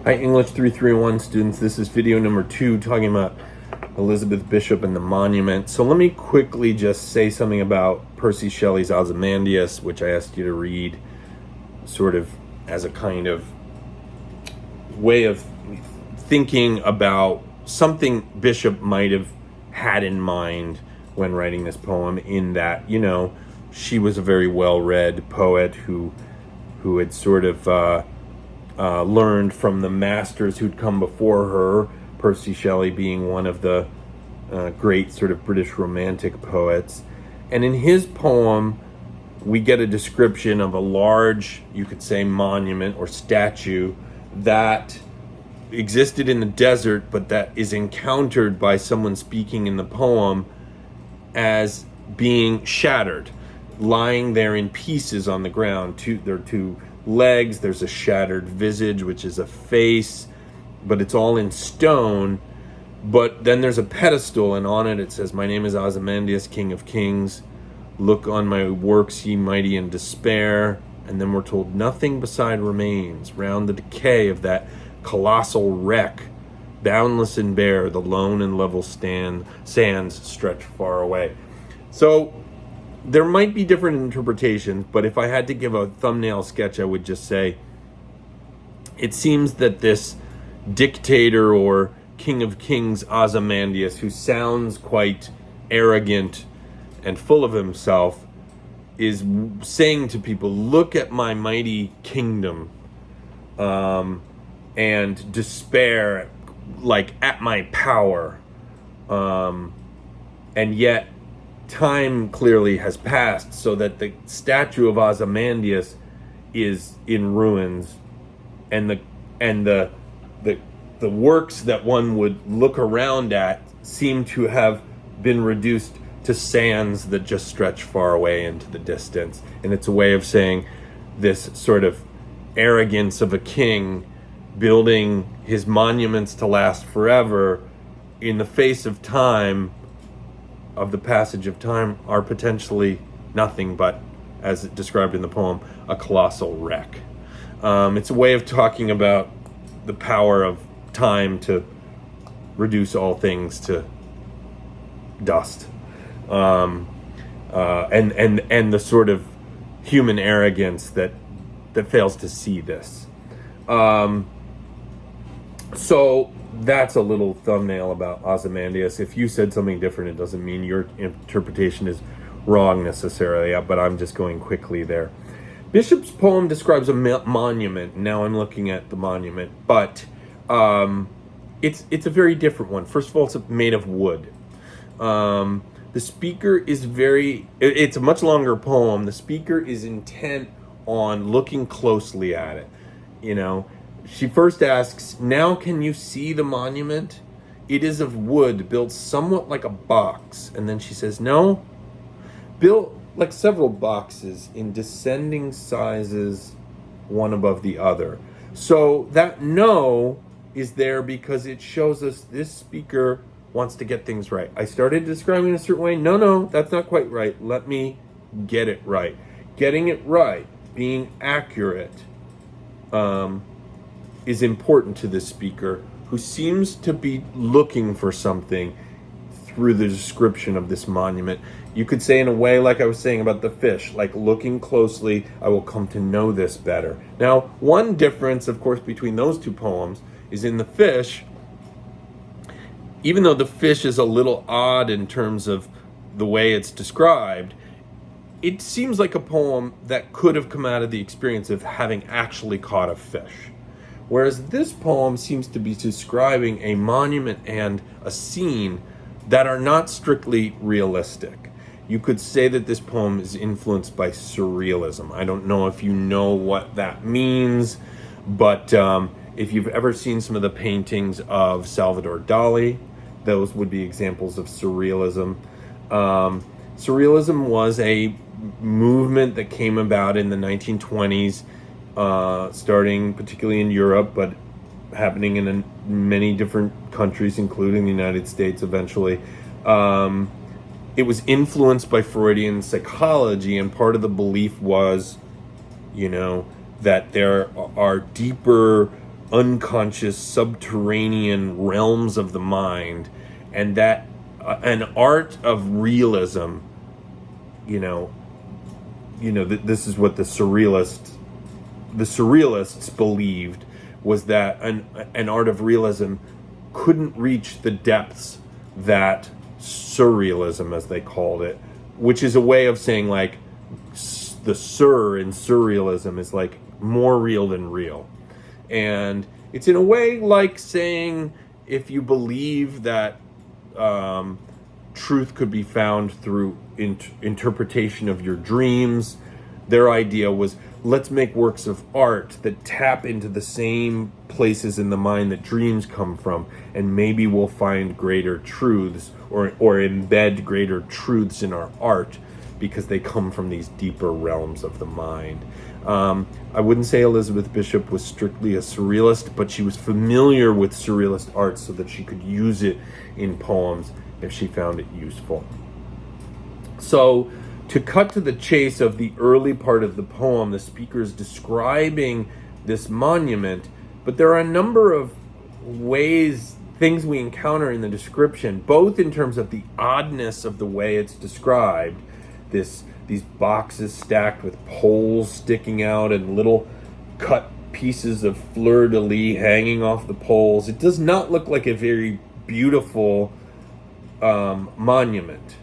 Hi, English 331 students. This is video number 2 talking about Elizabeth Bishop and the monument. So let me quickly just say something about Percy Shelley's Ozymandias, which I asked you to read sort of as a kind of way of thinking about something Bishop might have had in mind when writing this poem, in that, you know, she was a very well-read poet who had sort of learned from the masters who'd come before her, Percy Shelley being one of the great sort of British Romantic poets. And in his poem, we get a description of a large, you could say, monument or statue that existed in the desert, but that is encountered by someone speaking in the poem as being shattered, lying there in pieces on the ground. There are two legs, there's a shattered visage, which is a face, but it's all in stone. But then there's a pedestal, and on it it says, "My name is Ozymandias, King of Kings. Look on my works, ye mighty in despair." And then we're told, "Nothing beside remains. Round the decay of that colossal wreck, boundless and bare, the lone and level sands stretch far away." So there might be different interpretations, but if I had to give a thumbnail sketch, I would just say it seems that this dictator or King of Kings Ozymandias, who sounds quite arrogant and full of himself, is saying to people, "Look at my mighty kingdom, and despair like at my power." And yet time clearly has passed, so that the statue of Ozymandias is in ruins, and the works that one would look around at seem to have been reduced to sands that just stretch far away into the distance. And it's a way of saying this sort of arrogance of a king building his monuments to last forever in the face of time, of the passage of time, are potentially nothing but, as described in the poem, a colossal wreck. It's a way of talking about the power of time to reduce all things to dust, and the sort of human arrogance that fails to see this. So that's a little thumbnail about Ozymandias. If you said something different, it doesn't mean your interpretation is wrong necessarily, but I'm just going quickly there. Bishop's poem describes a monument. Now I'm looking at the monument, but it's a very different one. First of all, it's made of wood. The speaker is it's a much longer poem. The speaker is intent on looking closely at it. You know, she first asks, "Now can you see the monument? It is of wood, built somewhat like a box." And then she says, "No, built like several boxes in descending sizes, one above the other." So that "no" is there because it shows us this speaker wants to get things right. I started describing it a certain way. No, that's not quite right. Let me get it right. Getting it right, being accurate, is important to this speaker, who seems to be looking for something through the description of this monument. You could say, in a way, like I was saying about the fish, like looking closely, I will come to know this better. Now, one difference, of course, between those two poems is in the fish. Even though the fish is a little odd in terms of the way it's described, it seems like a poem that could have come out of the experience of having actually caught a fish. Whereas this poem seems to be describing a monument and a scene that are not strictly realistic. You could say that this poem is influenced by surrealism. I don't know if you know what that means, but if you've ever seen some of the paintings of Salvador Dali, those would be examples of surrealism. Surrealism was a movement that came about in the 1920s, starting particularly in Europe, but happening in many different countries, including the United States eventually. It was influenced by Freudian psychology, and part of the belief was, you know, that there are deeper unconscious subterranean realms of the mind, and that an art of realism, this is what the surrealists believed, was that an art of realism couldn't reach the depths that surrealism, as they called it, which is a way of saying like the sur in surrealism is like more real than real. And it's in a way like saying, if you believe that truth could be found through interpretation of your dreams, their idea was, let's make works of art that tap into the same places in the mind that dreams come from, and maybe we'll find greater truths or embed greater truths in our art because they come from these deeper realms of the mind. I wouldn't say Elizabeth Bishop was strictly a surrealist, but she was familiar with surrealist art so that she could use it in poems if she found it useful. So, to cut to the chase of the early part of the poem, the speaker is describing this monument, but there are a number of things we encounter in the description, both in terms of the oddness of the way it's described, these boxes stacked with poles sticking out and little cut pieces of fleur-de-lis hanging off the poles. It does not look like a very beautiful monument.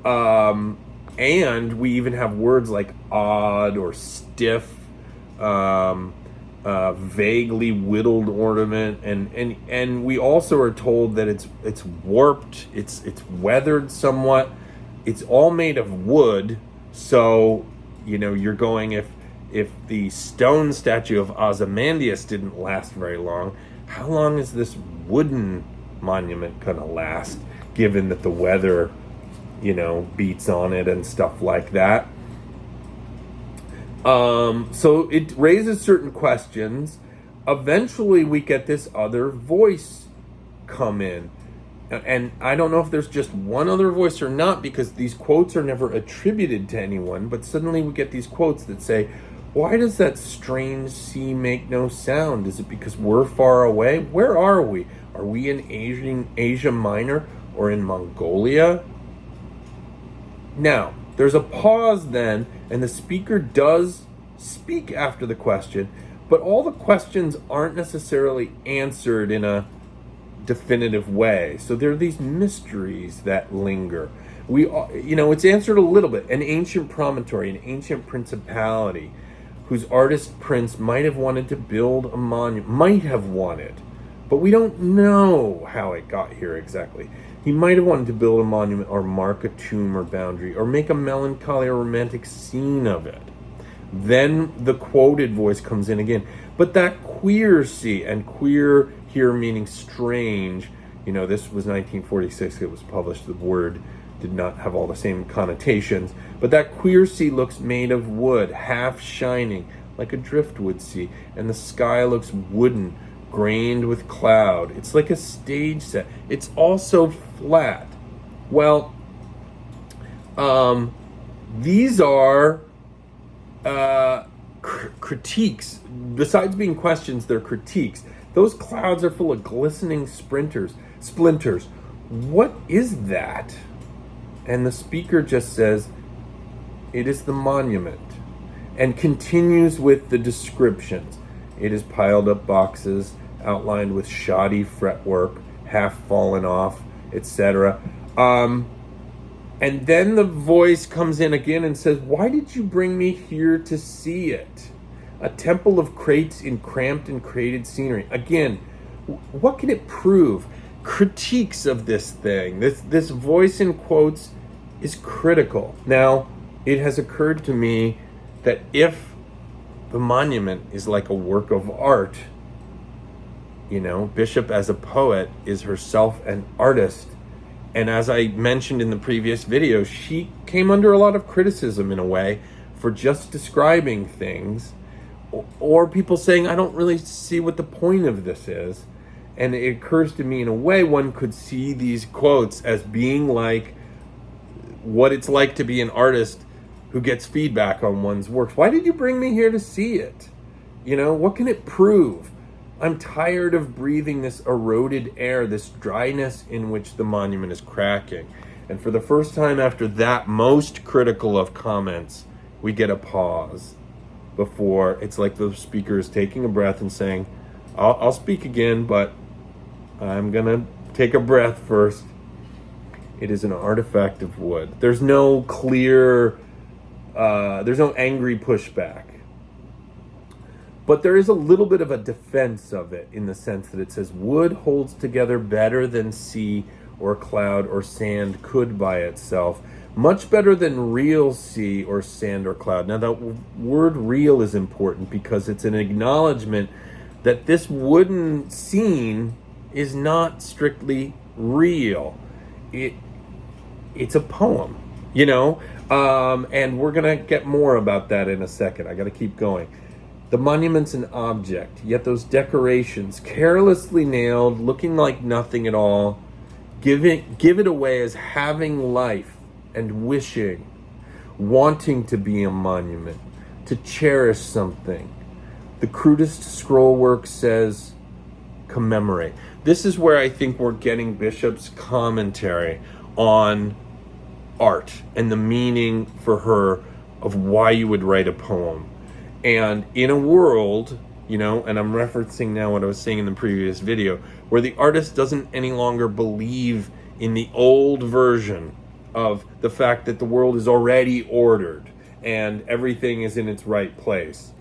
And we even have words like odd or stiff, vaguely whittled ornament, and we also are told that it's warped, it's weathered somewhat. It's all made of wood, so you're going, if the stone statue of Ozymandias didn't last very long, how long is this wooden monument gonna last, given that the weather beats on it and stuff like that? So it raises certain questions. Eventually we get this other voice come in. And I don't know if there's just one other voice or not, because these quotes are never attributed to anyone, but suddenly we get these quotes that say, why does that strange sea make no sound? Is it because we're far away? Where are we? Are we in Asia Minor or in Mongolia? Now, there's a pause then, and the speaker does speak after the question, but all the questions aren't necessarily answered in a definitive way. So there are these mysteries that linger. It's answered a little bit. An ancient promontory, an ancient principality, whose artist prince might have wanted to build a monument, but we don't know how it got here exactly. He might have wanted to build a monument or mark a tomb or boundary or make a melancholy or romantic scene of it. Then the quoted voice comes in again. But that queer sea, and queer here meaning strange, this was 1946, it was published, the word did not have all the same connotations, but that queer sea looks made of wood, half shining, like a driftwood sea, and the sky looks wooden, grained with cloud. It's like a stage set. It's also flat. Well, these are critiques. Besides being questions, they're critiques. Those clouds are full of glistening splinters. What is that? And the speaker just says, it is the monument, and continues with the descriptions. It is piled up boxes, outlined with shoddy fretwork, half fallen off, etc. And then the voice comes in again and says, why did you bring me here to see it? A temple of crates in cramped and crated scenery. Again, what can it prove? Critiques of this thing. This voice in quotes is critical. Now, it has occurred to me that if the monument is like a work of art, Bishop as a poet is herself an artist. And as I mentioned in the previous video, she came under a lot of criticism in a way for just describing things, or people saying, I don't really see what the point of this is. And it occurs to me, in a way, one could see these quotes as being like what it's like to be an artist who gets feedback on one's works. Why did you bring me here to see it? What can it prove? I'm tired of breathing this eroded air, this dryness in which the monument is cracking. And for the first time after that most critical of comments, we get a pause before it's like the speaker is taking a breath and saying, I'll speak again, but I'm gonna take a breath first. It is an artifact of wood. There's no clear, there's no angry pushback. But there is a little bit of a defense of it in the sense that it says wood holds together better than sea or cloud or sand could by itself. Much better than real sea or sand or cloud. Now that word real is important because it's an acknowledgement that this wooden scene is not strictly real. It's a poem, you know? And we're gonna get more about that in a second. I gotta keep going. The monument's an object, yet those decorations, carelessly nailed, looking like nothing at all, give it away as having life and wishing, wanting to be a monument, to cherish something. The crudest scroll work says, commemorate. This is where I think we're getting Bishop's commentary on art and the meaning for her of why you would write a poem. And in a world, you know, and I'm referencing now what I was saying in the previous video, where the artist doesn't any longer believe in the old version of the fact that the world is already ordered and everything is in its right place.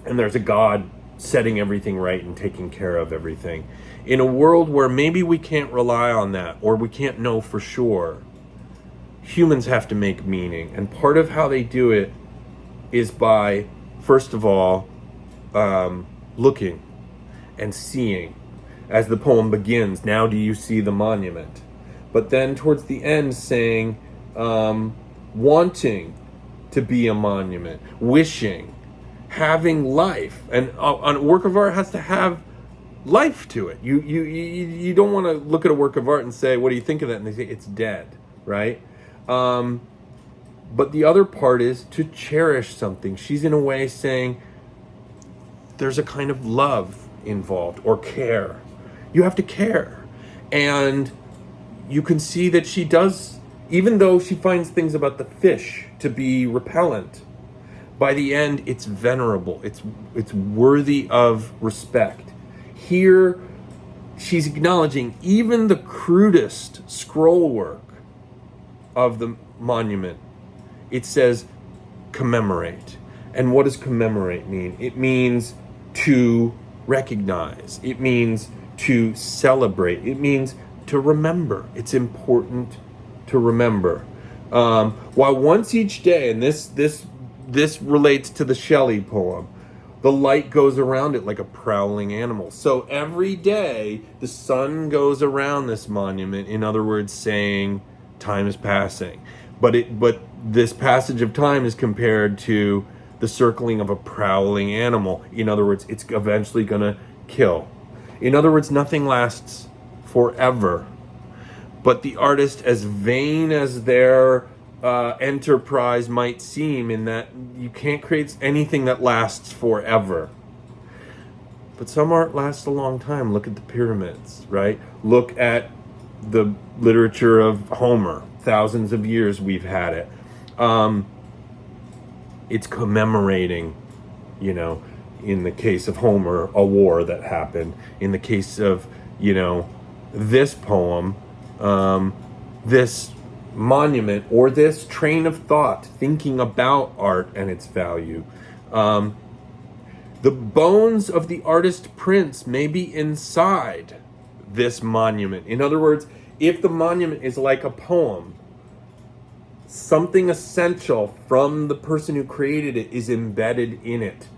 And there's a God setting everything right and taking care of everything. In a world where maybe we can't rely on that or we can't know for sure, humans have to make meaning. And part of how they do it is by, first of all, looking and seeing. As the poem begins, now do you see the monument? But then towards the end saying, wanting to be a monument, wishing, having life. And a work of art has to have life to it. You don't want to look at a work of art and say, what do you think of that? And they say, it's dead, right? But the other part is to cherish something. She's in a way saying there's a kind of love involved or care. You have to care. And you can see that she does, even though she finds things about the fish to be repellent, by the end it's venerable. It's worthy of respect. Here she's acknowledging even the crudest scroll work of the monument. It says commemorate. And what does commemorate mean? It means to recognize. It means to celebrate. It means to remember. It's important to remember. While once each day, and this relates to the Shelley poem, the light goes around it like a prowling animal. So every day the sun goes around this monument, in other words saying time is passing. But this passage of time is compared to the circling of a prowling animal. In other words, it's eventually gonna kill. In other words, nothing lasts forever. But the artist, as vain as their enterprise might seem, in that you can't create anything that lasts forever. But some art lasts a long time. Look at the pyramids, right? Look at the literature of Homer. Thousands of years we've had it. It's commemorating, you know, in the case of Homer, a war that happened. In the case of, you know, this poem, this monument, or this train of thought, thinking about art and its value. The bones of the artist Prince may be inside this monument. In other words, if the monument is like a poem, something essential from the person who created it is embedded in it.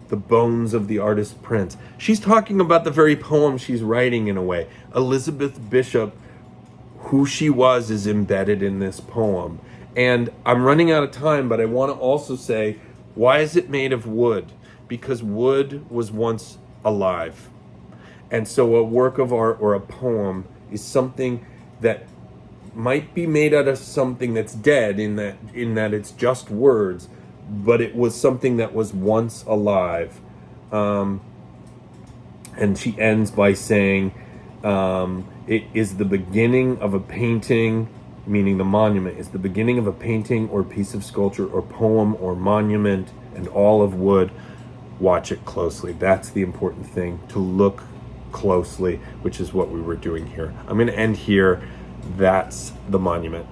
The bones of the artist Prince. She's talking about the very poem she's writing in a way. Elizabeth Bishop, who she was, is embedded in this poem. And I'm running out of time, but I want to also say, why is it made of wood? Because wood was once alive. And so a work of art or a poem is something that might be made out of something that's dead in that it's just words, but it was something that was once alive. And she ends by saying, it is the beginning of a painting, meaning the monument is the beginning of a painting or piece of sculpture or poem or monument, and all of wood. Watch it closely. That's the important thing, to look closely, which is what we were doing here. I'm going to end here. That's the monument.